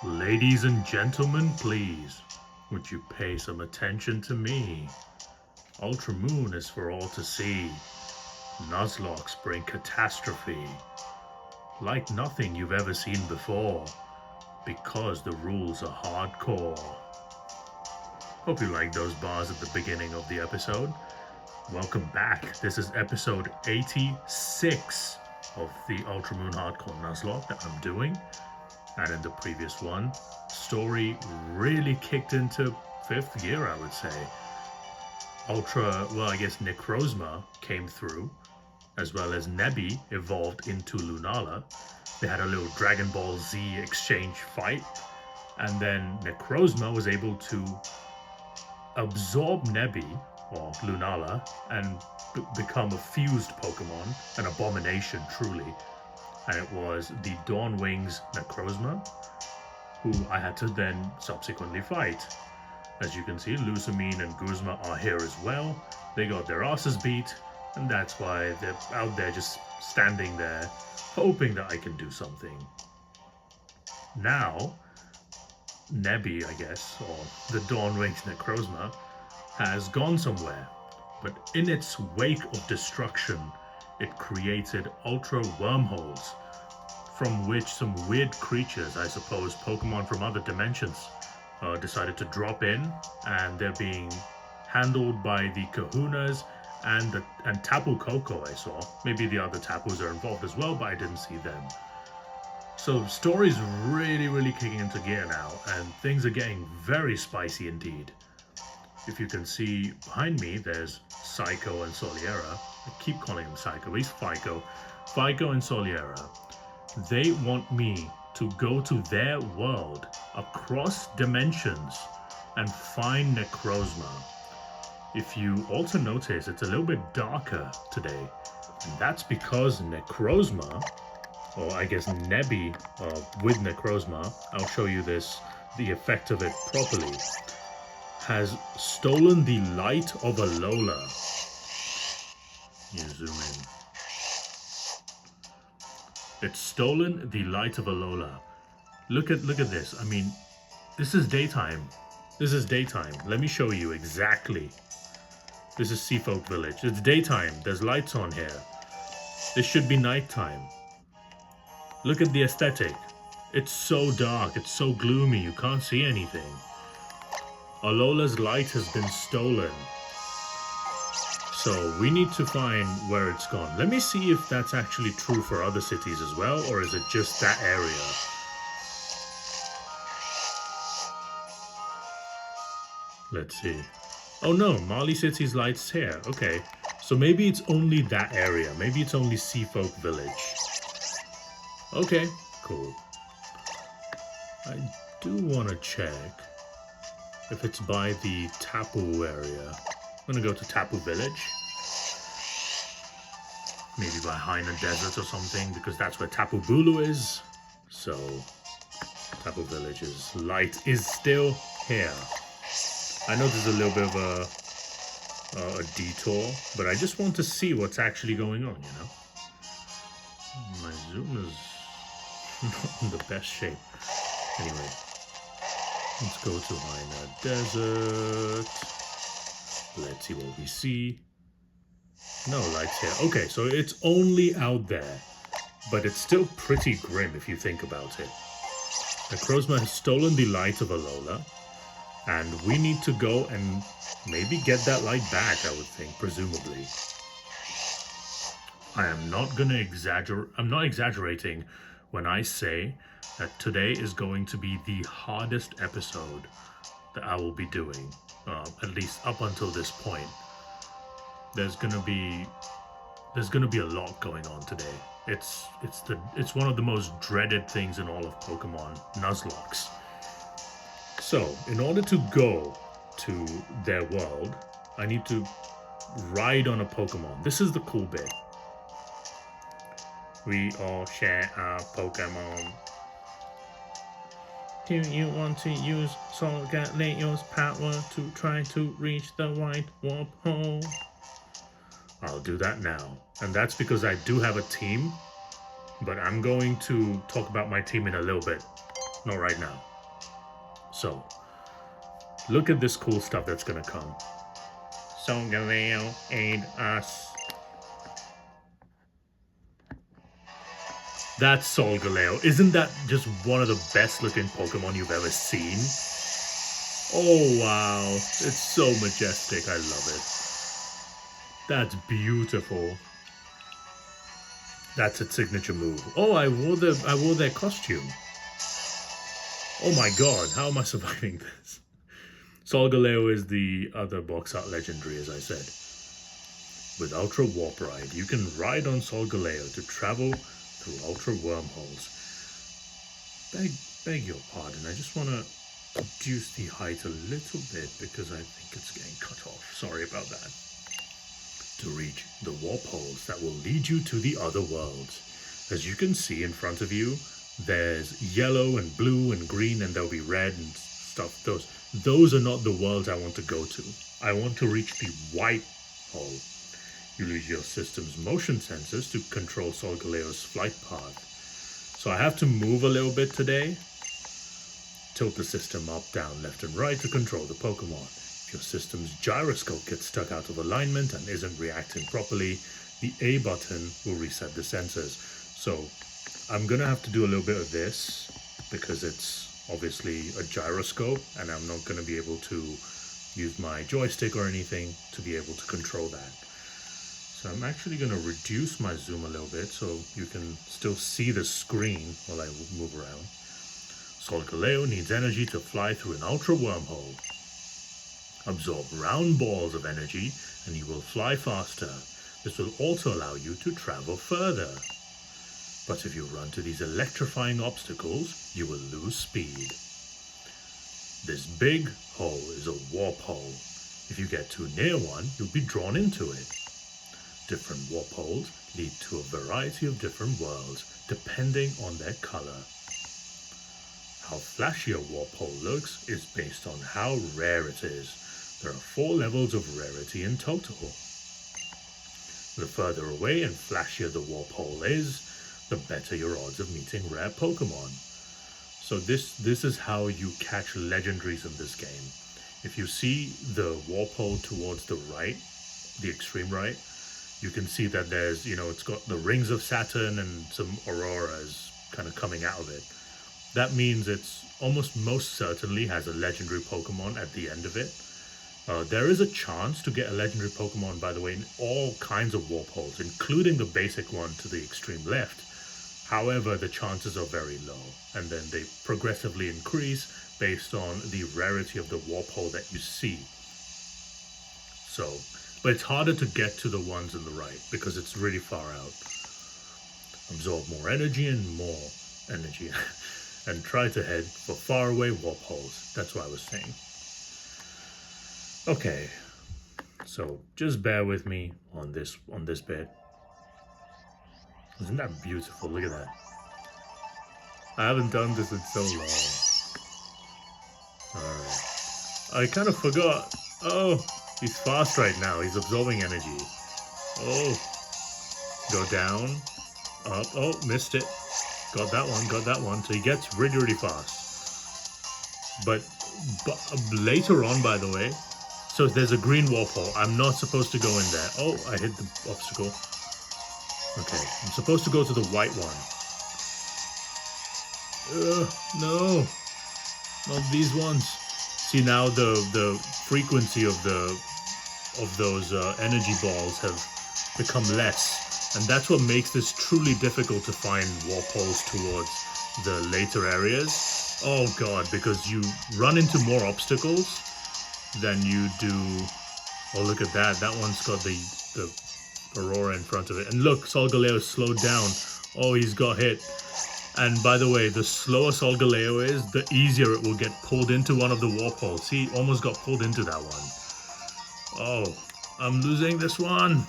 Ladies and gentlemen, please, would you pay some attention to me? Ultra Moon is for all to see. Nuzlocke bring catastrophe, like nothing you've ever seen before, because the rules are hardcore. Hope you like those bars at the beginning of the episode. Welcome back. This is episode 86 of the Ultra Moon Hardcore Nuzlocke that I'm doing. And in the previous one, story really kicked into 5th gear, I would say. Necrozma came through, as well as Nebi evolved into Lunala. They had a little Dragon Ball Z exchange fight, and then Necrozma was able to absorb Nebi, or Lunala, and become a fused Pokemon, an abomination truly. And it was the Dawnwings Necrozma, who I had to then subsequently fight. As you can see, Lusamine and Guzma are here as well. They got their asses beat, and that's why they're out there just standing there, hoping that I can do something. Now, Nebi, I guess, or the Dawnwings Necrozma, has gone somewhere. But in its wake of destruction, it created ultra wormholes, from which some weird creatures, I suppose Pokemon from other dimensions, decided to drop in, and they're being handled by the Kahunas and Tapu Koko I saw. Maybe the other Tapus are involved as well, but I didn't see them. So the story's really kicking into gear now, and things are getting very spicy indeed. If you can see behind me, there's Sicko and Soliera. I keep calling him Sicko, he's Fico. Fico and Soliera. They want me to go to their world across dimensions and find Necrozma. If you also notice, it's a little bit darker today. And that's because Necrozma, or I guess Nebi with Necrozma, I'll show you the effect of it properly, has stolen the light of Alola. You zoom in. It's stolen the light of Alola. Look at this. I mean, this is daytime. This is daytime. Let me show you exactly. This is Seafolk Village. It's daytime. There's lights on here. This should be nighttime. Look at the aesthetic. It's so dark. It's so gloomy. You can't see anything. Alola's light has been stolen. So we need to find where it's gone. Let me see if that's actually true for other cities as well, or is it just that area? Let's see. Oh no, Mali City's light's here. Okay. So maybe it's only that area. Maybe it's only Seafolk Village. Okay, cool. I do want to check if it's by the Tapu area. I'm gonna go to Tapu Village. Maybe by Hainan Desert or something, because that's where Tapu Bulu is. So, Tapu Village's light is still here. I know there's a little bit of a detour, but I just want to see what's actually going on, you know? My zoom is not in the best shape. Anyway, let's go to Hainan Desert. Let's see what we see. No lights here. Okay, so it's only out there, but it's still pretty grim if you think about it. Necrozma has stolen the light of Alola, and we need to go and maybe get that light back, I would think, presumably. I am not gonna exaggerate. I'm not exaggerating when I say that today is going to be the hardest episode that I will be doing. At least up until this point. There's gonna be a lot going on today. It's one of the most dreaded things in all of Pokemon, Nuzlocke. So, in order to go to their world, I need to ride on a Pokemon. This is the cool bit. We all share our Pokemon. Do you want to use Soul Galateo's power to try to reach the white warp hole? I'll do that now. And that's because I do have a team, but I'm going to talk about my team in a little bit. Not right now. So, look at this cool stuff that's gonna come. Solgaleo, aid us. That's Solgaleo. Isn't that just one of the best looking Pokemon you've ever seen? Oh wow, it's so majestic. I love it. That's beautiful. That's its signature move. Oh, I wore their costume. Oh my god, how am I surviving this? Solgaleo is the other box art legendary, as I said. With Ultra Warp Ride, you can ride on Solgaleo to travel through Ultra Wormholes. Beg your pardon, I just want to reduce the height a little bit because I think it's getting cut off. Sorry about that. To reach the warp holes that will lead you to the other worlds. As you can see in front of you, there's yellow and blue and green, and there'll be red and stuff. Those are not the worlds I want to go to. I want to reach the white hole. You use your system's motion sensors to control Solgaleo's flight path. So I have to move a little bit today. Tilt the system up, down, left and right to control the Pokemon. If your system's gyroscope gets stuck out of alignment and isn't reacting properly, the A button will reset the sensors. So I'm going to have to do a little bit of this because it's obviously a gyroscope and I'm not going to be able to use my joystick or anything to be able to control that. So I'm actually going to reduce my zoom a little bit so you can still see the screen while I move around. Solgaleo needs energy to fly through an ultra wormhole. Absorb round balls of energy and you will fly faster. This will also allow you to travel further. But if you run to these electrifying obstacles, you will lose speed. This big hole is a warp hole. If you get too near one, you'll be drawn into it. Different warp holes lead to a variety of different worlds, depending on their color. How flashy a warp hole looks is based on how rare it is. There are 4 levels of rarity in total. The further away and flashier the warp hole is, the better your odds of meeting rare Pokemon. So this is how you catch legendaries in this game. If you see the warp hole towards the right, the extreme right, you can see that there's, it's got the rings of Saturn and some auroras kind of coming out of it. That means it's almost most certainly has a legendary Pokemon at the end of it. There is a chance to get a legendary Pokemon, by the way, in all kinds of warp holes, including the basic one to the extreme left. However, the chances are very low, and then they progressively increase based on the rarity of the warp hole that you see. So, but it's harder to get to the ones on the right because it's really far out. Absorb more energy and more energy, and try to head for faraway warp holes. That's what I was saying. Okay, so just bear with me on this bit. Isn't that beautiful? Look at that. I haven't done this in so long. Alright. I kind of forgot. Oh, he's fast right now. He's absorbing energy. Oh. Go down. Up. Oh, missed it. Got that one. So he gets really, really fast. But later on, by the way, so there's a green warp hole. I'm not supposed to go in there. Oh, I hit the obstacle. Okay, I'm supposed to go to the white one. No, not these ones. See, now the frequency of those energy balls have become less, and that's what makes this truly difficult to find warp holes towards the later areas. Oh god, because you run into more obstacles than you do. Oh, look at that. That one's got the Aurora in front of it. And look, Solgaleo slowed down. Oh, he's got hit. And by the way, the slower Solgaleo is, the easier it will get pulled into one of the warp holes. See, almost got pulled into that one. Oh, I'm losing this one.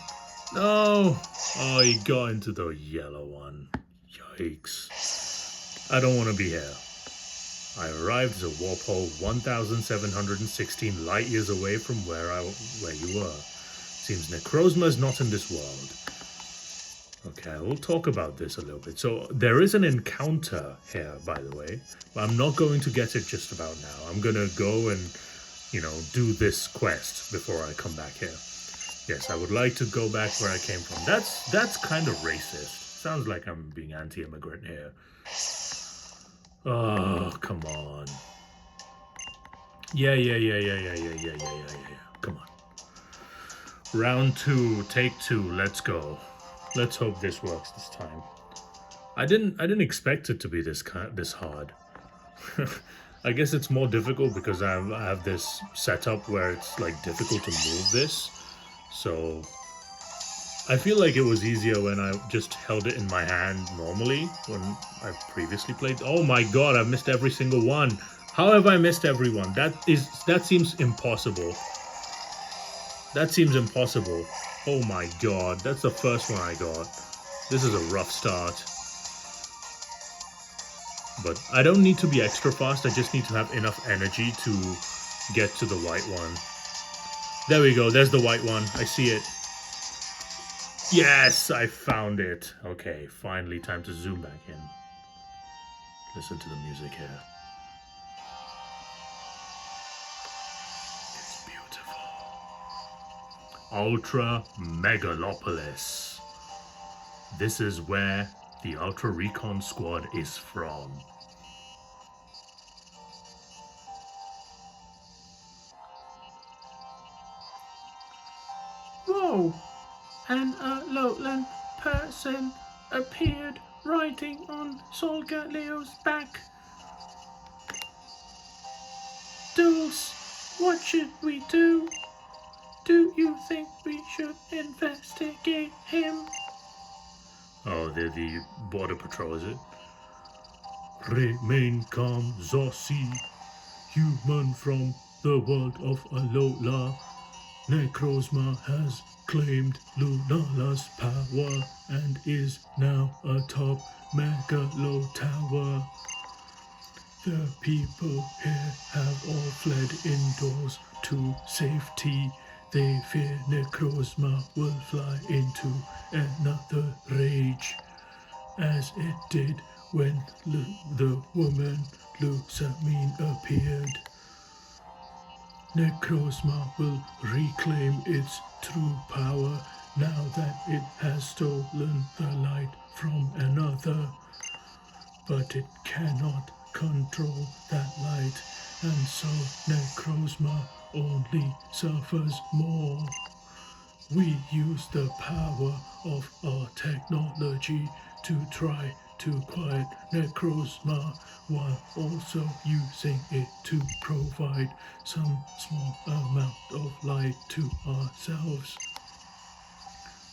No. Oh, he got into the yellow one. Yikes. I don't want to be here. I arrived as a warp hole 1,716 light years away from where you were. Seems Necrozma is not in this world. Okay, we'll talk about this a little bit. So there is an encounter here, by the way. But I'm not going to get it just about now. I'm gonna go and, do this quest before I come back here. Yes, I would like to go back where I came from. That's kind of racist. Sounds like I'm being anti-immigrant here. Oh, come on. Yeah. Come on. Round 2, take 2. Let's go. Let's hope this works this time. I didn't expect it to be this hard. I guess it's more difficult because I have this setup where it's like difficult to move this. So I feel like it was easier when I just held it in my hand normally when I previously played. Oh my god, I've missed every single one. How have I missed everyone? That seems impossible. That seems impossible. Oh my god, that's the first one I got. This is a rough start. But I don't need to be extra fast, I just need to have enough energy to get to the white one. There we go, there's the white one. I see it. Yes, I found it. Okay, finally time to zoom back in. Listen to the music here. It's beautiful. Ultra Megalopolis. This is where the Ultra Recon Squad is from. Whoa! And a lowland person appeared riding on Sol Galeo's back. Dulce, what should we do? Do you think we should investigate him? Oh, they're the border patrol, is it? Remain calm, Zossi. Human from the world of Alola. Necrozma has claimed Lunala's power and is now atop Megalo Tower. The people here have all fled indoors to safety. They fear Necrozma will fly into another rage, as it did when the woman Lusamine appeared. Necrozma will reclaim its true power now that it has stolen the light from another. But it cannot control that light, and so Necrozma only suffers more. We use the power of our technology to try to quiet Necrozma while also using it to provide some small amount of light to ourselves.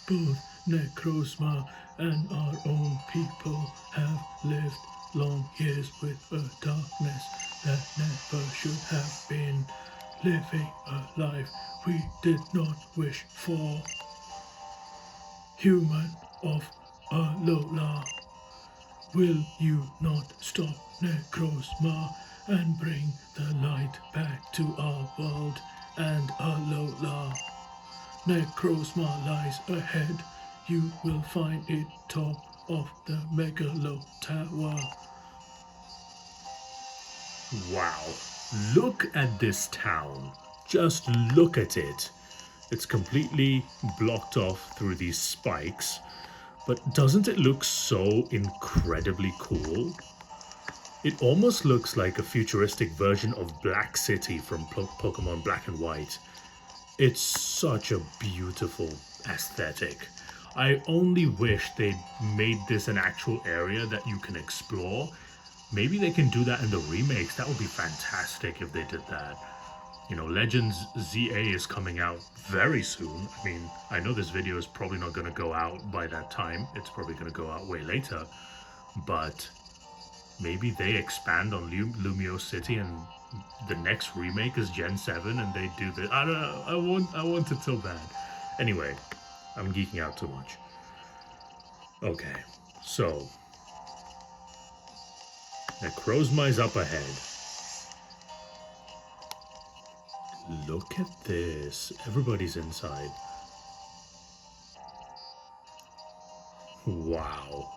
Both Necrozma and our own people have lived long years with a darkness that never should have been, living a life we did not wish for. Human of Alola, will you not stop Necrozma and bring the light back to our world and Alola? Necrozma lies ahead. You will find it top of the Megalo Tower. Wow, look at this town. Just look at it. It's completely blocked off through these spikes, but doesn't it look so incredibly cool? It almost looks like a futuristic version of Black City from Pokemon Black and White. It's such a beautiful aesthetic. I only wish they'd made this an actual area that you can explore. Maybe they can do that in the remakes. That would be fantastic if they did that. Legends ZA is coming out very soon. I mean, I know this video is probably not going to go out by that time. It's probably going to go out way later. But maybe they expand on Lumio City and the next remake is Gen 7 and they do this. I don't know. I want it so bad. Anyway, I'm geeking out too much. Okay, so Necrozma is up ahead. Look at this. Everybody's inside. Wow.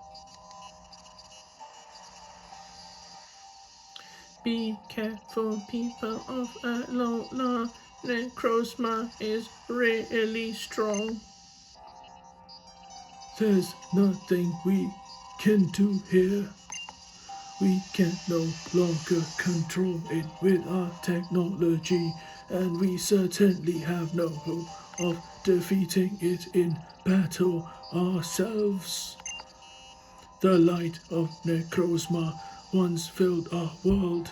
Be careful, people of Alola. Necrozma is really strong. There's nothing we can do here. We can no longer control it with our technology, and we certainly have no hope of defeating it in battle ourselves. The light of Necrozma once filled our world,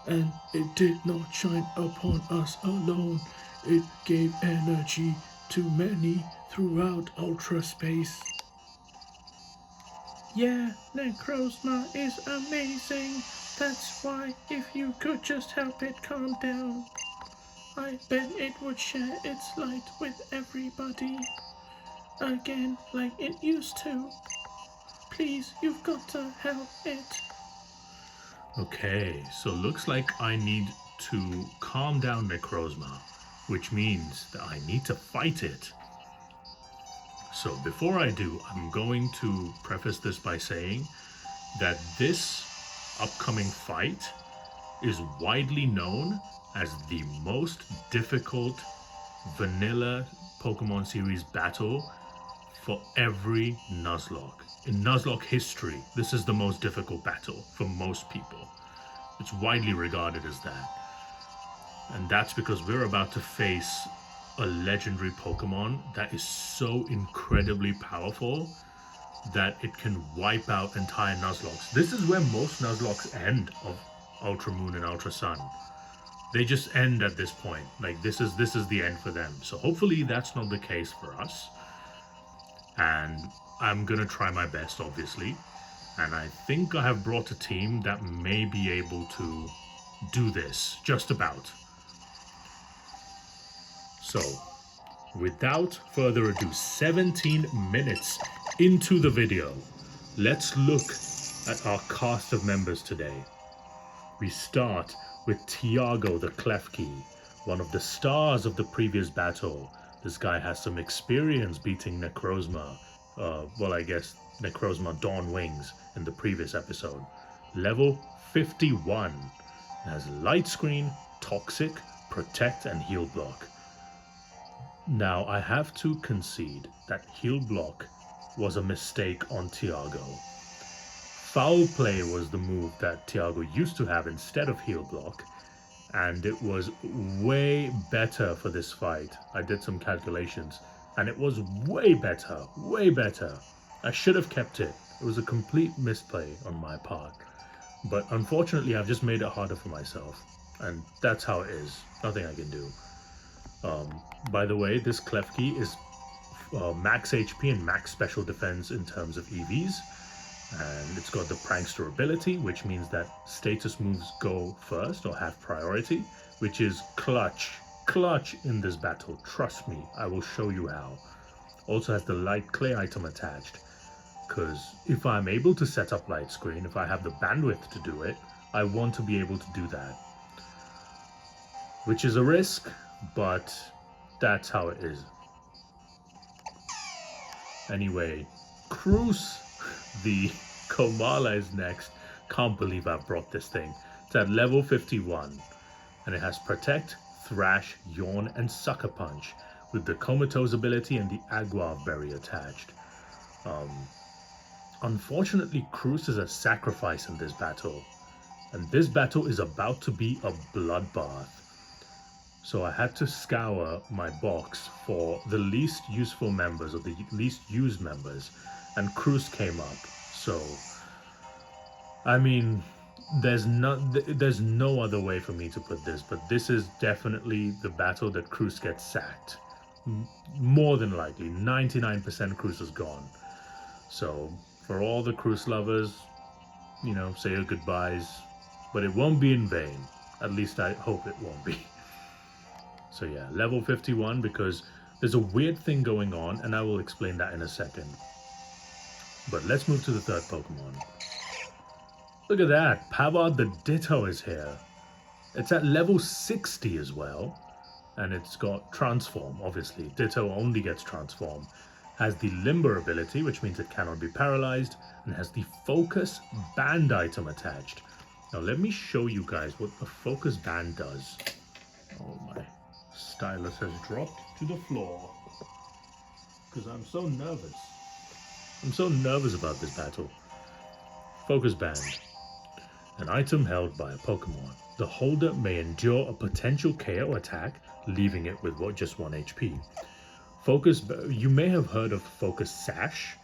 and it did not shine upon us alone. It gave energy to many throughout ultra space. Yeah, Necrozma is amazing. That's why if you could just help it calm down, I bet it would share its light with everybody. Again, like it used to. Please, you've got to help it. Okay, so looks like I need to calm down Necrozma, which means that I need to fight it. So before I do, I'm going to preface this by saying that this upcoming fight is widely known as the most difficult vanilla Pokemon series battle for every Nuzlocke. In Nuzlocke history, this is the most difficult battle for most people. It's widely regarded as that. And that's because we're about to face a legendary Pokemon that is so incredibly powerful that it can wipe out entire Nuzlockes. This is where most Nuzlockes end of Ultra Moon and Ultra Sun. They just end at this point. Like this is the end for them. So hopefully that's not the case for us. And I'm gonna try my best, obviously. And I think I have brought a team that may be able to do this, just about. So, without further ado, 17 minutes into the video, let's look at our cast of members today. We start with Tiago the Klefki, one of the stars of the previous battle. This guy has some experience beating Necrozma, I guess Necrozma Dawn Wings in the previous episode. Level 51. It has Light Screen, Toxic, Protect, and Heal Block. Now, I have to concede that Heal Block was a mistake on Tiago. Foul Play was the move that Tiago used to have instead of Heal Block, and it was way better for this fight. I did some calculations, and it was way better, way better. I should have kept it. It was a complete misplay on my part. But unfortunately, I've just made it harder for myself, and that's how it is. Nothing I can do. By the way, this Klefki is max HP and max special defense in terms of EVs. And it's got the Prankster ability, which means that status moves go first or have priority, which is clutch in this battle. Trust me, I will show you how. Also has the light clay item attached, because if I'm able to set up light screen, if I have the bandwidth to do it, I want to be able to do that. Which is a risk, but that's how it is. Anyway, Cruz the Komala is next. Can't believe I've brought this thing. It's at level 51. And it has Protect, Thrash, Yawn, and Sucker Punch, with the Comatose ability and the Aguave Berry attached. Unfortunately, Cruz is a sacrifice in this battle. And this battle is about to be a bloodbath. So I had to scour my box for the least useful members, or the least used members, and Cruz came up. So, I mean, there's no other way for me to put this, but this is definitely the battle that Cruz gets sacked. More than likely, 99% Cruz is gone. So, for all the Cruz lovers, you know, say your goodbyes, but it won't be in vain. At least I hope it won't be. So yeah, level 51, because there's a weird thing going on, and I will explain that in a second. But let's move to the third Pokemon. Look at that, Pavard the Ditto is here. It's at level 60 as well, and it's got Transform, obviously. Ditto only gets Transform, has the Limber ability, which means it cannot be paralyzed, and has the Focus Band item attached. Now let me show you guys what the Focus Band does. Oh, my stylus has dropped to the floor because I'm so nervous. I'm so nervous about this battle. Focus Band. An item held by a Pokemon. The holder may endure a potential KO attack, leaving it with just 1 HP. You may have heard of Focus Sash,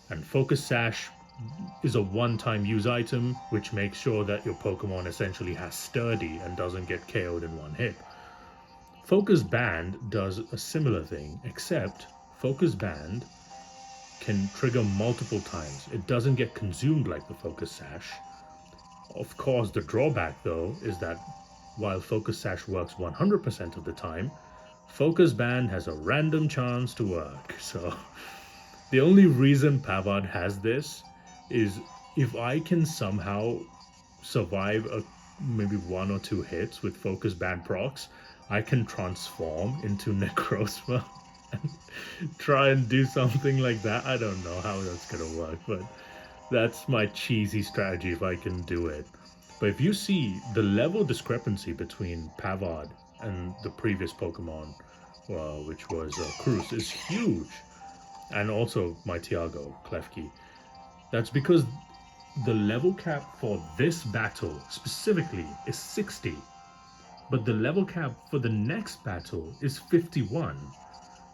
and Focus Sash is a one-time use item which makes sure that your Pokemon essentially has sturdy and doesn't get KO'd in one hit. Focus Band does a similar thing, except Focus Band can trigger multiple times. It doesn't get consumed like the Focus Sash. Of course, the drawback though is that while Focus Sash works 100% of the time, Focus Band has a random chance to work. So the only reason Pavard has this is if I can somehow survive maybe 1 or 2 hits with Focus Band procs, I can transform into Necrozma and try and do something like that. I don't know how that's gonna work, but that's my cheesy strategy if I can do it. But if you see the level discrepancy between Pavard and the previous Pokemon, which was Cruz, is huge. And also my Tiago, Klefki. That's because the level cap for this battle specifically is 60. But the level cap for the next battle is 51.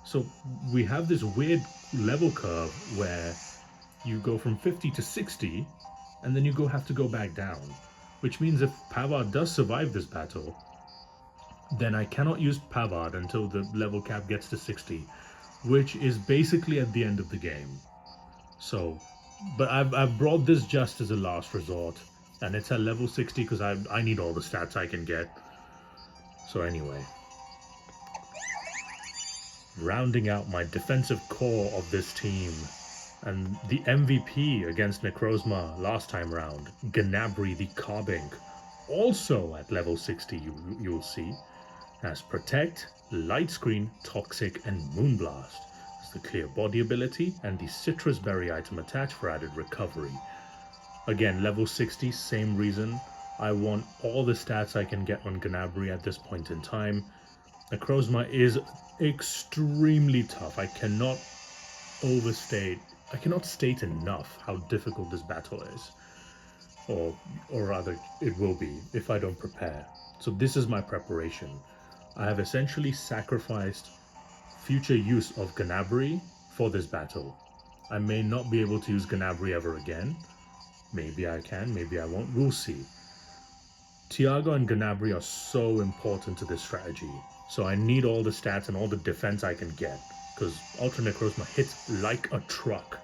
So we have this weird level curve where you go from 50 to 60, and then you have to go back down. Which means if Pavard does survive this battle, then I cannot use Pavard until the level cap gets to 60, which is basically at the end of the game. So, but I've brought this just as a last resort, and it's at level 60 because I need all the stats I can get. So anyway, rounding out my defensive core of this team, and the MVP against Necrozma last time round, Gnabry the Carbink, also at level 60 you'll see, has Protect, Light Screen, Toxic, and Moonblast. It's the Clear Body ability and the Citrus Berry item attached for added recovery. Again, level 60, same reason. I want all the stats I can get on Gnabry at this point in time. Necrozma is extremely tough. I cannot state enough how difficult this battle is. Or rather, it will be if I don't prepare. So this is my preparation. I have essentially sacrificed future use of Gnabry for this battle. I may not be able to use Gnabry ever again. Maybe I can, maybe I won't. We'll see. Tiago and Gnabry are so important to this strategy. So I need all the stats and all the defense I can get, because Ultra Necrozma hits like a truck.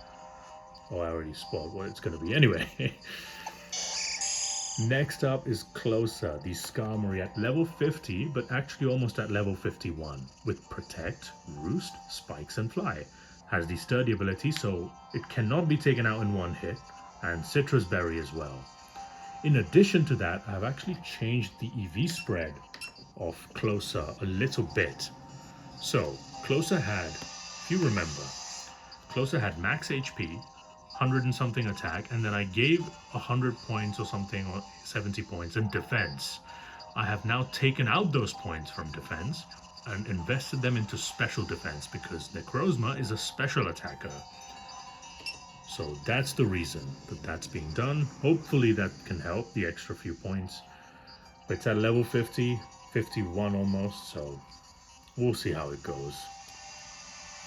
Oh, I already spoiled what it's going to be. Anyway. Next up is Closer, the Skarmory at level 50, but actually almost at level 51, with Protect, Roost, Spikes, and Fly. Has the Sturdy ability, so it cannot be taken out in one hit, and Citrus Berry as well. In addition to that, I've actually changed the EV spread of Closer a little bit. So, Closer had, if you remember, Closer had max HP, 100 and something attack, and then I gave 100 points or something, or 70 points in defense. I have now taken out those points from defense and invested them into special defense because Necrozma is a special attacker. So that's the reason that that's being done. Hopefully that can help, the extra few points. But it's at level 50, 51 almost, so we'll see how it goes.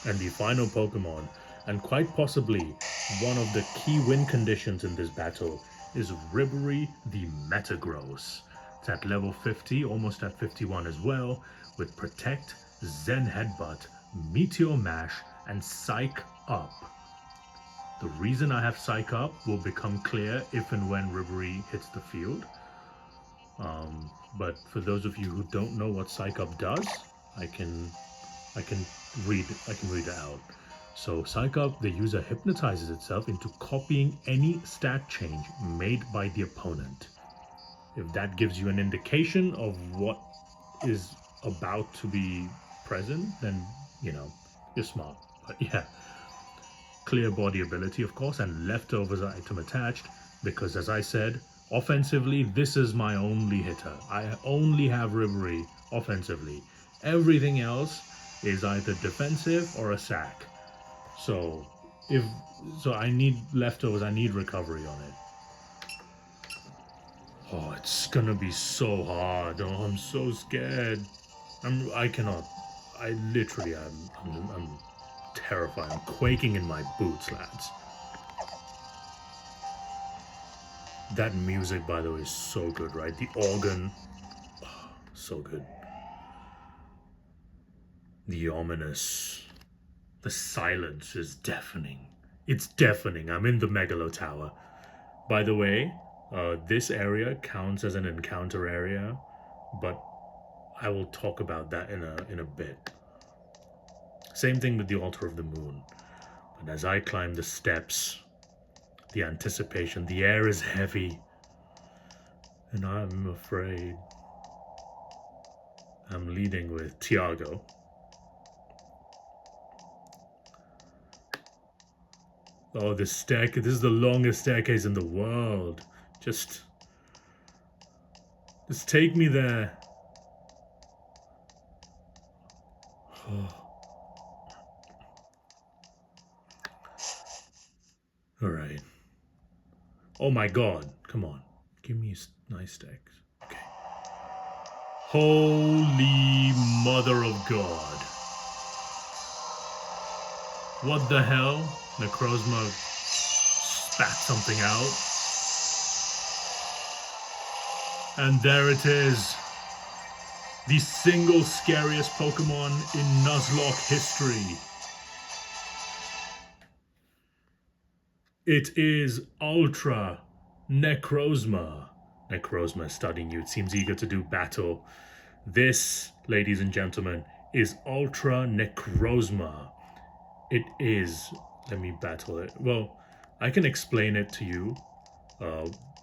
And the final Pokemon, and quite possibly one of the key win conditions in this battle, is Ribery the Metagross. It's at level 50, almost at 51 as well, with Protect, Zen Headbutt, Meteor Mash, and Psych Up. The reason I have Psych Up will become clear if and when Ribery hits the field. But for those of you who don't know what Psych Up does, I can read it out. So Psych Up, the user hypnotizes itself into copying any stat change made by the opponent. If that gives you an indication of what is about to be present, then, you're smart. But yeah. clear body ability, of course, and leftovers item attached, because as I said, offensively, this is my only hitter. I only have Ribery offensively. Everything else is either defensive or a sack. So I need leftovers, I need recovery on it. Oh, it's gonna be so hard. Oh, I'm so scared. I cannot. I literally I'm terrified. I'm quaking in my boots, lads. That music, by the way, is so good, right? The organ, oh, so good. The ominous, the silence is deafening. It's deafening. I'm in the Megalo Tower. By the way, this area counts as an encounter area, but I will talk about that in a bit. Same thing with the Altar of the Moon. But as I climb the steps, the anticipation, the air is heavy, and I'm afraid. I'm leading with Tiago. Oh, this is the longest staircase in the world. Just take me there. Oh. All right. Oh my God! Come on, give me nice stacks. Okay. Holy Mother of God! What the hell? Necrozma spat something out. And there it is. The single scariest Pokemon in Nuzlocke history. It is Ultra Necrozma. Necrozma is studying you. It seems eager to do battle. This, ladies and gentlemen, is Ultra Necrozma. It is... Let me battle it. Well, I can explain it to you.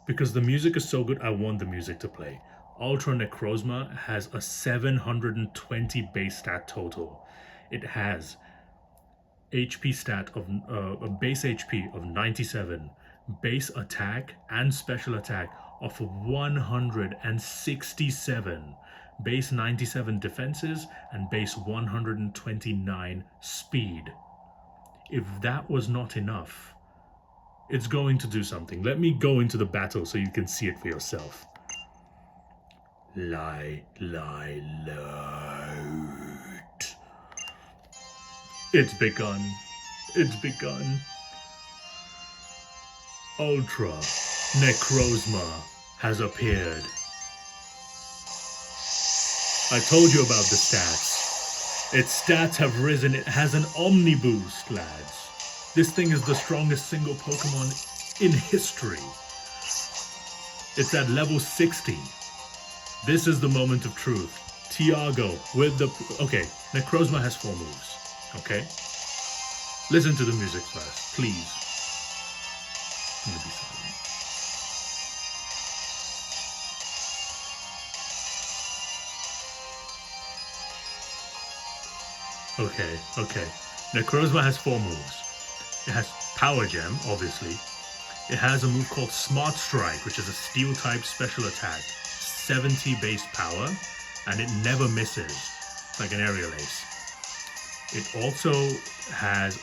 Because the music is so good, I want the music to play. Ultra Necrozma has a 720 base stat total. It has HP stat of a base HP of 97, base attack and special attack of 167, base 97 defenses, and base 129 speed. If that was not enough, it's going to do something. Let me go into the battle so you can see it for yourself. Lie, lie, loud. It's begun. It's begun. Ultra Necrozma has appeared. I told you about the stats. Its stats have risen. It has an Omni boost, lads. This thing is the strongest single Pokemon in history. It's at level 60. This is the moment of truth. Tiago with the... Okay, Necrozma has 4 moves. Okay? Listen to the music first, please. I'm gonna be silent. Okay. Necrozma has 4 moves. It has Power Gem, obviously. It has a move called Smart Strike, which is a Steel-type special attack. 70 base power, and it never misses. It's like an aerial ace. It also has,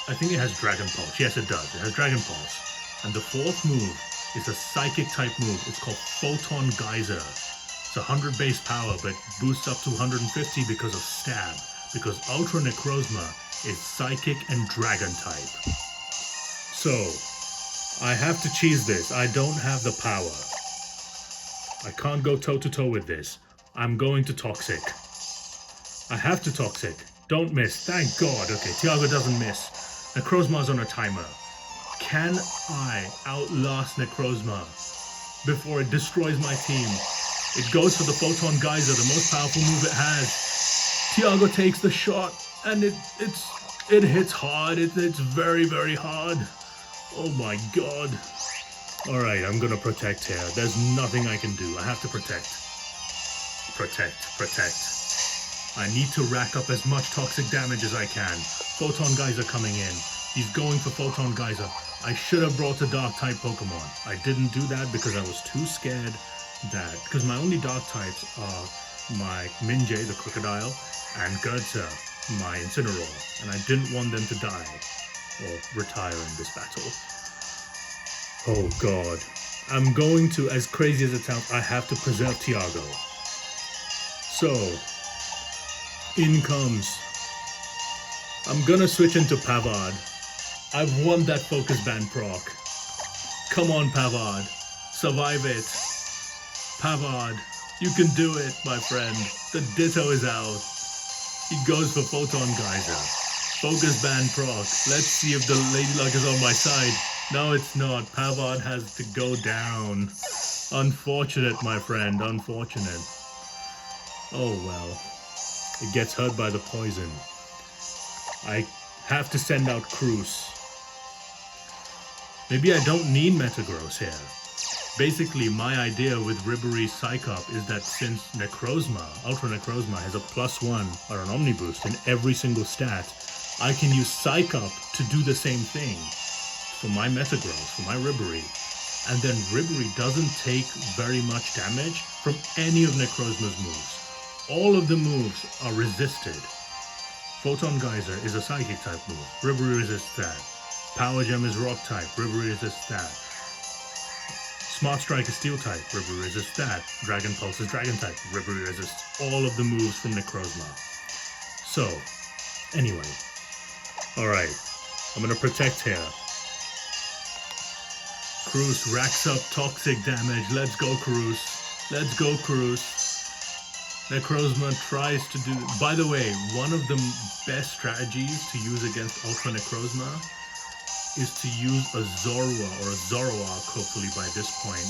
I think it has Dragon Pulse. Yes, it does. It has Dragon Pulse. And the 4th move is a Psychic-type move. It's called Photon Geyser. It's 100 base power, but boosts up to 150 because of Stab. Because Ultra Necrozma is Psychic and Dragon type. So, I have to cheese this. I don't have the power. I can't go toe-to-toe with this. I'm going to Toxic. I have to Toxic. Don't miss. Thank God. Okay, Tiago doesn't miss. Necrozma's on a timer. Can I outlast Necrozma before it destroys my team? It goes for the Photon Geyser, the most powerful move it has. Tiago takes the shot, and it hits hard. It's very, very hard. Oh my God. Alright, I'm gonna protect here. There's nothing I can do. I have to protect. Protect. I need to rack up as much toxic damage as I can. Photon Geyser coming in. He's going for Photon Geyser. I should have brought a dark type Pokemon. I didn't do that because I was too scared that, because my only dark types are my Minjay, the Crocodile, and Gertza, my Incineroar, and I didn't want them to die or retire in this battle. Oh god. I'm going to, as crazy as it sounds, I have to preserve Tiago. So, in comes. I'm gonna switch into Pavard. I've won that Focus Band proc. Come on, Pavard. Survive it. Pavard, you can do it, my friend. The Ditto is out. He goes for Photon Geyser. Focus Band proc. Let's see if the Lady Luck is on my side. No, it's not. Pavard has to go down. Unfortunate, my friend. Unfortunate. Oh well. It gets hurt by the poison. I have to send out Cruz. Maybe I don't need Metagross here. Basically, my idea with Ribery's Psych-Up is that since Necrozma, Ultra Necrozma, has a +1 or an Omni Boost in every single stat, I can use Psych-Up to do the same thing for my Metagross, for my Ribery. And then Ribery doesn't take very much damage from any of Necrozma's moves. All of the moves are resisted. Photon Geyser is a Psychic type move. Ribery resists that. Power Gem is Rock type. Ribery resists that. Smart Strike is Steel type. Ribery resists that. Dragon Pulse is Dragon type. Ribery resists all of the moves from Necrozma. So, anyway. Alright. I'm gonna protect here. Cruz racks up toxic damage. Let's go, Cruz. Let's go, Cruz. Necrozma tries to do... By the way, one of the best strategies to use against Ultra Necrozma is to use a Zorua or a Zoroark, hopefully by this point,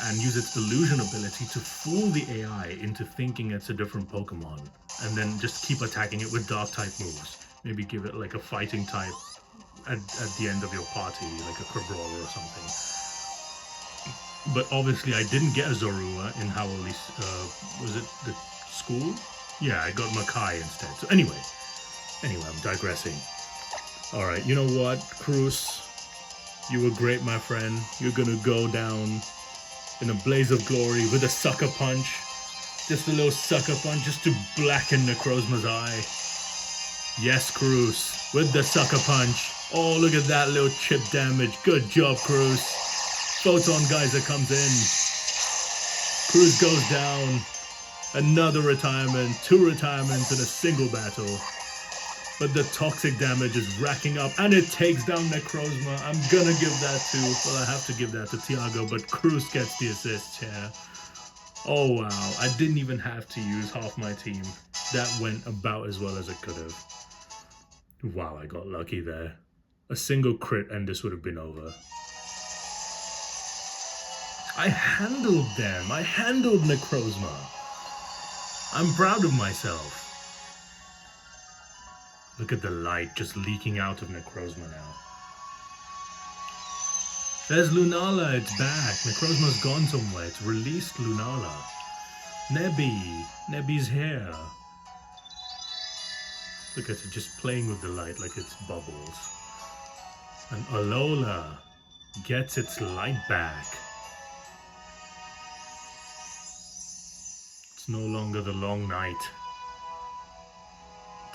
and use its illusion ability to fool the AI into thinking it's a different Pokemon, and then just keep attacking it with dark type moves. Maybe give it like a fighting type at the end of your party, like a Crabrawler or something. But obviously I didn't get a Zorua in Howley, was it the school? Yeah, I got Makai instead. So anyway, I'm digressing. Alright, you know what, Cruz? You were great, my friend. You're gonna go down in a blaze of glory with a sucker punch. Just a little sucker punch just to blacken Necrozma's eye. Yes, Cruz, with the sucker punch. Oh, look at that little chip damage. Good job, Cruz. Photon Geyser comes in. Cruz goes down. Another retirement. 2 retirements in a single battle. But the toxic damage is racking up, and it takes down Necrozma. I'm gonna give that to... Well, I have to give that to Tiago, but Cruz gets the assist here. Oh, wow. I didn't even have to use half my team. That went about as well as it could have. Wow, I got lucky there. A single crit and this would have been over. I handled them. I handled Necrozma. I'm proud of myself. Look at the light just leaking out of Necrozma now. There's Lunala, it's back. Necrozma's gone somewhere. It's released Lunala. Nebby's here. Look at it just playing with the light like it's bubbles. And Alola gets its light back. It's no longer the long night.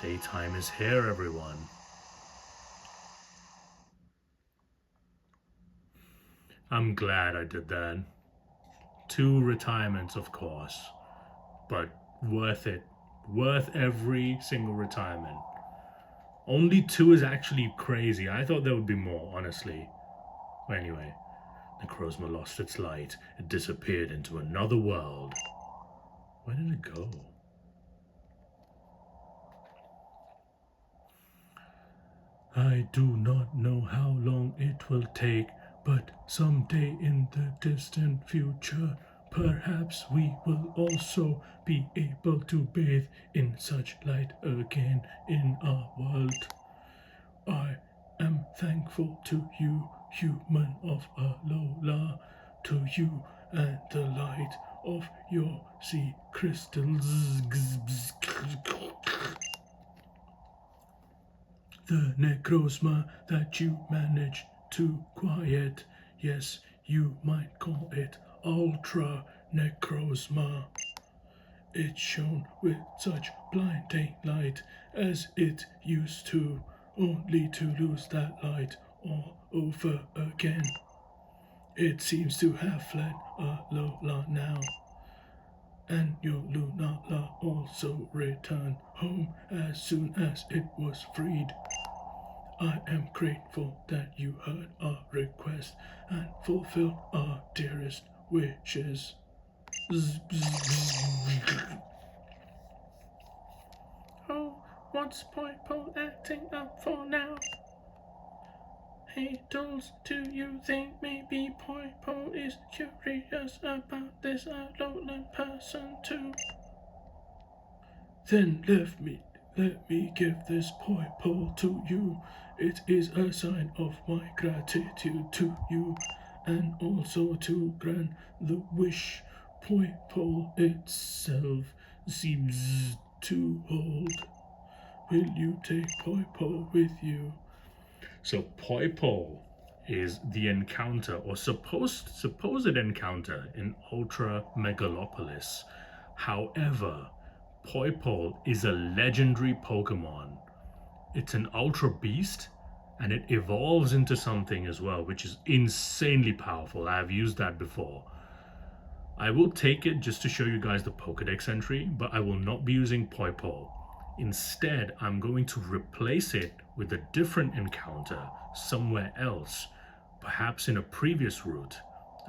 Daytime is here, everyone. I'm glad I did that. 2 retirements, of course, but worth it. Worth every single retirement. Only 2 is actually crazy. I thought there would be more, honestly. But anyway, Necrozma lost its light. It disappeared into another world. Where did it go? I do not know how long it will take, but someday in the distant future, perhaps we will also be able to bathe in such light again in our world. I am thankful to you, human of Alola, to you and the light of your sea crystals. the Necrozma that you managed to quiet. Yes, you might call it Ultra Necrozma. It shone with such blinding light as it used to, only to lose that light all over again. It seems to have fled Alola now, and your Lunala also returned home as soon as it was freed. I am grateful that you heard our request and fulfilled our dearest wishes. Oh, what's Poipo acting up for now? Hey dolls, do you think maybe Poipo is curious about this Alolan person too? Then let me give this Poipo to you. It is a sign of my gratitude to you, and also to grant the wish Poipo itself seems to hold. Will you take Poipo with you? So Poipo is the encounter or supposed encounter in Ultra Megalopolis. However, Poipo is a legendary Pokemon. It's an Ultra Beast and it evolves into something as well, which is insanely powerful. I've used that before. I will take it just to show you guys the Pokedex entry, but I will not be using Poipo. Instead, I'm going to replace it with a different encounter somewhere else, perhaps in a previous route.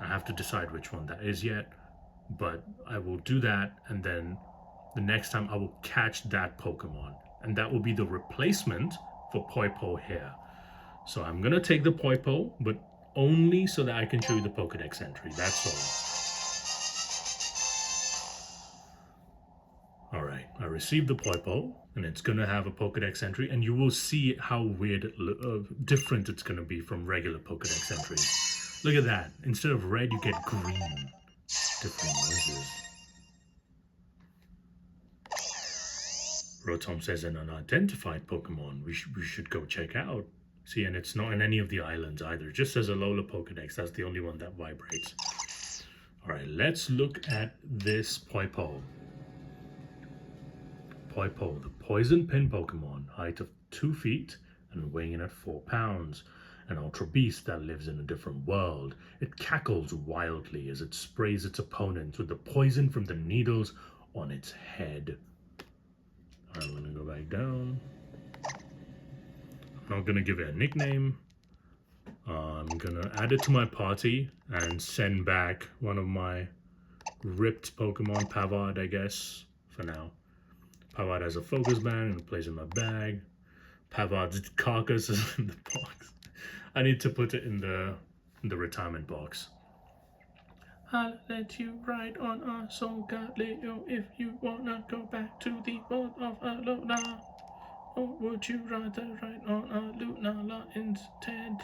I have to decide which one that is yet, but I will do that, and then the next time I will catch that Pokemon, and that will be the replacement for Poipo here. So I'm gonna take the Poipo, but only so that I can show you the Pokedex entry, that's all. Alright, I received the Poipo, and it's gonna have a Pokedex entry, and you will see how weird, different it's gonna be from regular Pokedex entries. Look at that. Instead of red, you get green. Different noises. Rotom says an unidentified Pokemon we should go check out. See, and it's not in any of the islands either. It just says Alola Pokedex. That's the only one that vibrates. Alright, let's look at this Poipo. Poipo, the poison pin Pokemon, height of 2 feet and weighing in at 4 pounds. An ultra beast that lives in a different world. It cackles wildly as it sprays its opponents with the poison from the needles on its head. I'm gonna go back down. I'm not gonna give it a nickname. I'm gonna add it to my party and send back one of my ripped Pokemon, Pavard, I guess, for now. Pavard has a focus band and plays in my bag. Pavard's carcass is in the box. I need to put it in the retirement box. I'll let you ride on our Solgaleo if you wanna go back to the world of Alola. Or would you rather ride on our Lunala instead?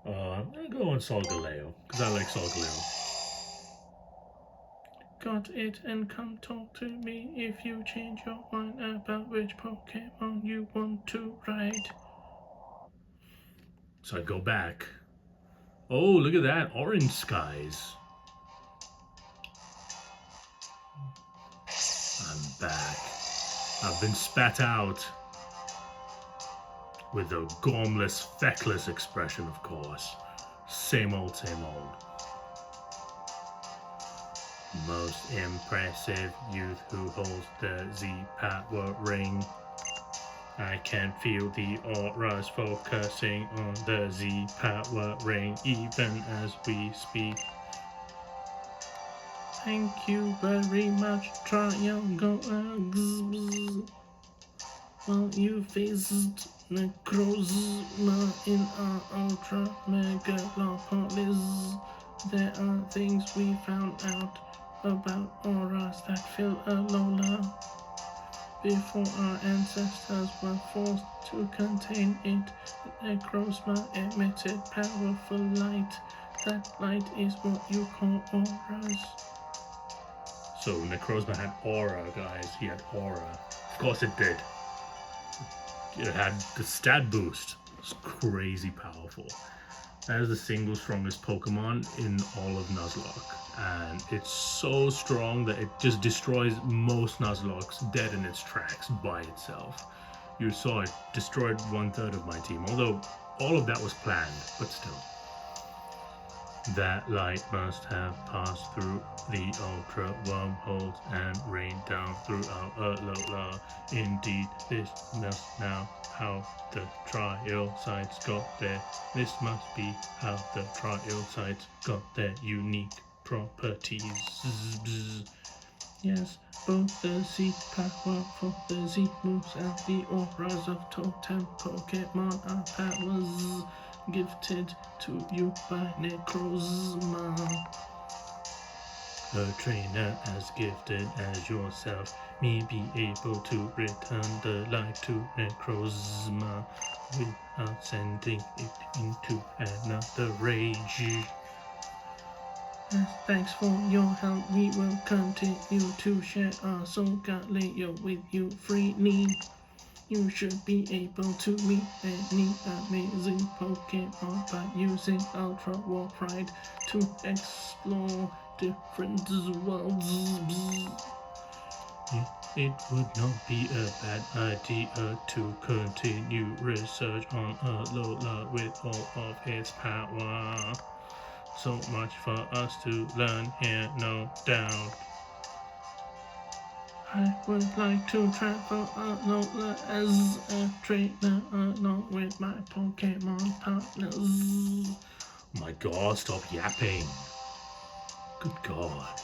I'm gonna go on Solgaleo, because I like Solgaleo. Got it, and come talk to me if you change your mind about which Pokemon you want to ride. So I go back. Oh, look at that, orange skies. I'm back. I've been spat out. With a gormless, feckless expression, of course. Same old, same old. Most impressive youth who holds the Z-Power ring. I can feel the auras focusing on the Z-Power ring even as we speak. Thank you very much, Triangle. While you visit Necrozma in our Ultra Megalopolis, there are things we found out about auras that fill Alola. Before our ancestors were forced to contain it, Necrozma emitted powerful light. That light is what you call auras. So Necrozma had aura, guys. He had aura. Of course it did. it had the stat boost. It's crazy powerful. That is the single strongest Pokemon in all of Nuzlocke. And it's so strong that it just destroys most Nuzlockes dead in its tracks by itself. You saw it destroyed 1/3 of my team, although all of that was planned, but still. That light must have passed through the ultra wormholes and rained down throughout Alola. Indeed, this must now how the trial sites got there. This must be how the trial sites got their unique properties. Bzz. Yes, both the Z power for the Z moves and the auras of totem Pokemon are powers gifted to you by Necrozma. A trainer as gifted as yourself may be able to return the light to Necrozma without sending it into another rage. Thanks for your help. We will continue to share our Soul Galileo with you freely. You should be able to meet any amazing Pokemon by using Ultra Warp Ride to explore different worlds. It would not be a bad idea to continue research on Alola with all of its power. So much for us to learn here, no doubt. I would like to travel Alola as a trainer along with my Pokemon partners. Oh my god, stop yapping. Good god.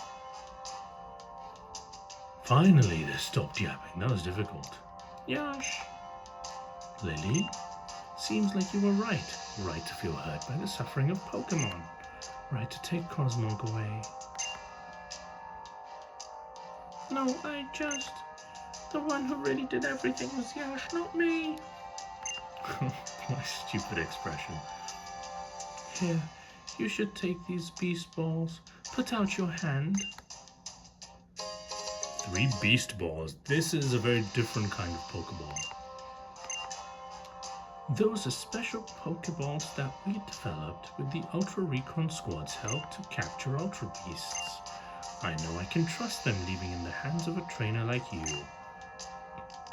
Finally, they stopped yapping. That was difficult. Yash. Lily? Seems like you were right. Right to feel hurt by the suffering of Pokemon. Right to take Cosmog away. No, the one who really did everything was Yash, not me. My stupid expression. Here, you should take these beast balls. Put out your hand. 3 beast balls. This is a very different kind of Pokeball. Those are special Pokeballs that we developed with the Ultra Recon Squad's help to capture Ultra Beasts. I know I can trust them leaving in the hands of a trainer like you.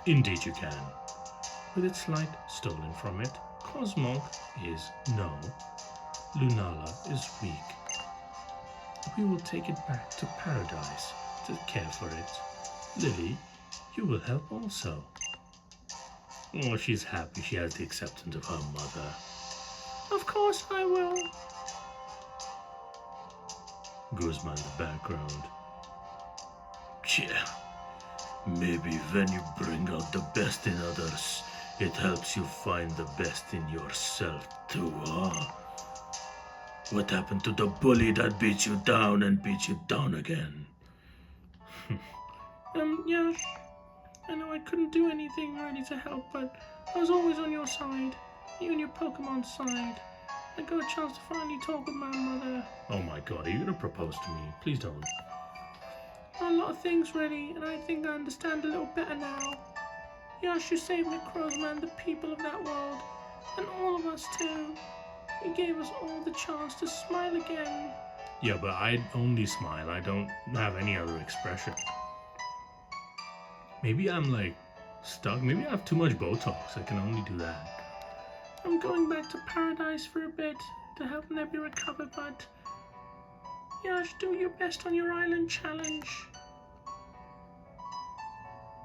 Indeed you can. With its light stolen from it, Cosmog is no. Lunala is weak. We will take it back to Paradise to care for it. Lily, you will help also. Oh, she's happy she has the acceptance of her mother. Of course I will. Guzma in the background. Yeah. Maybe when you bring out the best in others, it helps you find the best in yourself too, huh? What happened to the bully that beat you down and beat you down again? Yash, I know I couldn't do anything really to help, but I was always on your side. You and your Pokemon's side. I got a chance to finally talk with my mother. Oh my god, are you gonna propose to me? Please don't. A lot of things really, and I think I understand a little better now. Yash, you saved Necrozma and the people of that world, and all of us too. You gave us all the chance to smile again. Yeah, but I only smile. I don't have any other expression. Maybe I'm like stuck. Maybe I have too much Botox. I can only do that. I'm going back to Paradise for a bit to help Nebby recover, but Yash, do your best on your island challenge.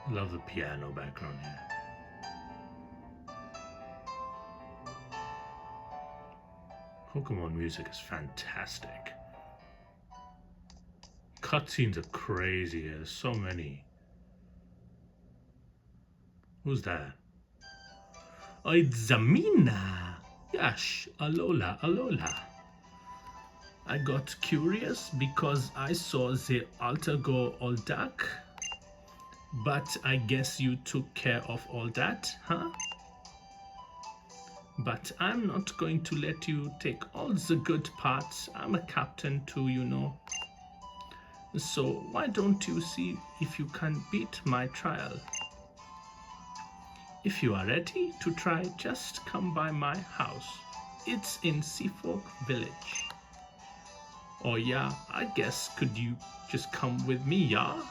I love the piano background here. Pokemon music is fantastic. Cutscenes are crazy here. There's so many. Who's that? Oi, Zamina! Yash, Alola, Alola. I got curious because I saw the altar go all dark. But I guess you took care of all that, huh? But I'm not going to let you take all the good parts. I'm a captain too, you know. So why don't you see if you can beat my trial? If you are ready to try, just come by my house. It's in Seafolk Village. Or yeah, I guess could you just come with me, yeah?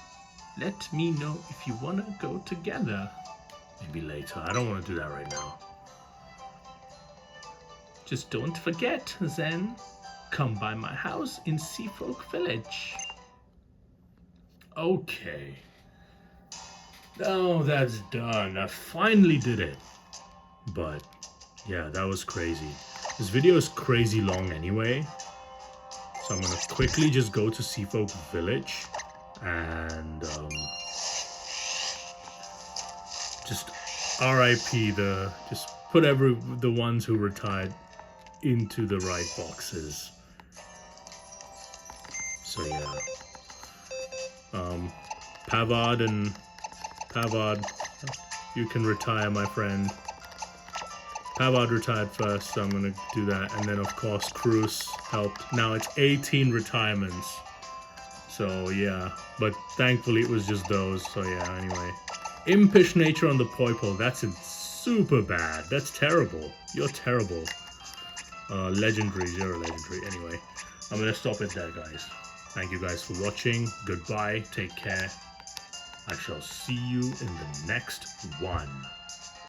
Let me know if you wanna go together. Maybe later. I don't want to do that right now. Just don't forget, then. Come by my house in Seafolk Village. Okay. Now that's done. I finally did it. But yeah, that was crazy. This video is crazy long anyway. So I'm gonna quickly just go to Seafolk Village and just RIP just put the ones who retired into the right boxes. So yeah. Pavard, you can retire, my friend. Pavard retired first, so I'm gonna do that. And then of course Cruz helped. Now it's 18 retirements. So yeah, but thankfully it was just those. So yeah, anyway. Impish nature on the Poiple, that's super bad. That's terrible. You're terrible. Legendary, you're a legendary. Anyway, I'm gonna stop it there, guys. Thank you guys for watching. Goodbye, take care. I shall see you in the next one.